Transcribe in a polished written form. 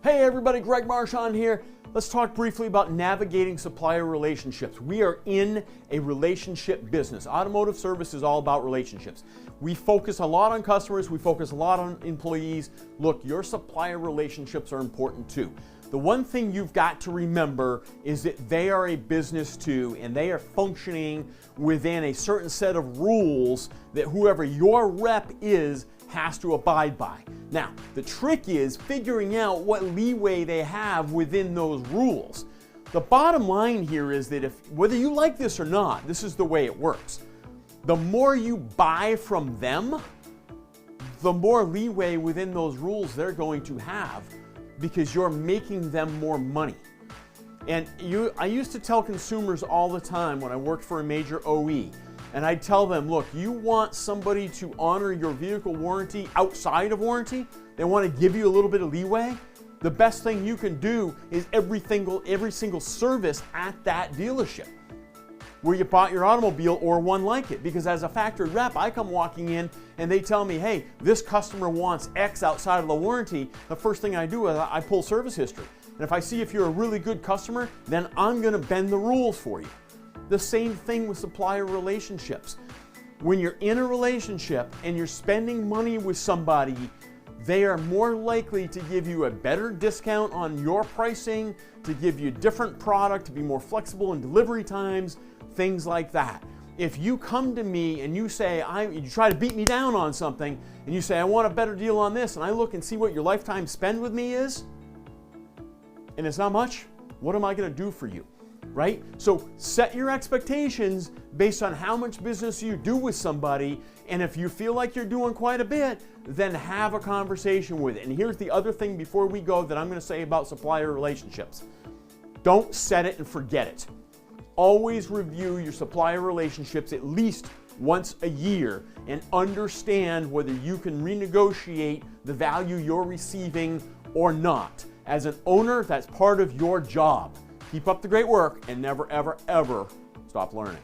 Hey everybody, Greg Marchand here. Let's talk briefly about navigating supplier relationships. We are in a relationship business. Automotive service is all about relationships. We focus a lot on customers, we focus a lot on employees. Look, your supplier relationships are important too. The one thing you've got to remember is that they are a business too, and they are functioning within a certain set of rules that whoever your rep is has to abide by. Now, the trick is figuring out what leeway they have within those rules. The bottom line here is that whether you like this or not, this is the way it works. The more you buy from them, the more leeway within those rules they're going to have because you're making them more money. And I used to tell consumers all the time when I worked for a major OE, and I'd tell them, look, you want somebody to honor your vehicle warranty outside of warranty? They want to give you a little bit of leeway? The best thing you can do is every single service at that dealership where you bought your automobile or one like it. Because as a factory rep, I come walking in and they tell me, hey, this customer wants X outside of the warranty. The first thing I do is I pull service history. And if I see if you're a really good customer, then I'm going to bend the rules for you. The same thing with supplier relationships. When you're in a relationship and you're spending money with somebody, they are more likely to give you a better discount on your pricing, to give you different product, to be more flexible in delivery times, things like that. If you come to me and you say, you try to beat me down on something, and you say, I want a better deal on this, and I look and see what your lifetime spend with me is, and it's not much, what am I going to do for you? Right? So set your expectations based on how much business you do with somebody, and if you feel like you're doing quite a bit, then have a conversation with it. And here's the other thing before we go that I'm going to say about supplier relationships. Don't set it and forget it. Always review your supplier relationships at least once a year and understand whether you can renegotiate the value you're receiving or not. As an owner, that's part of your job. Keep up the great work and never, ever, ever stop learning.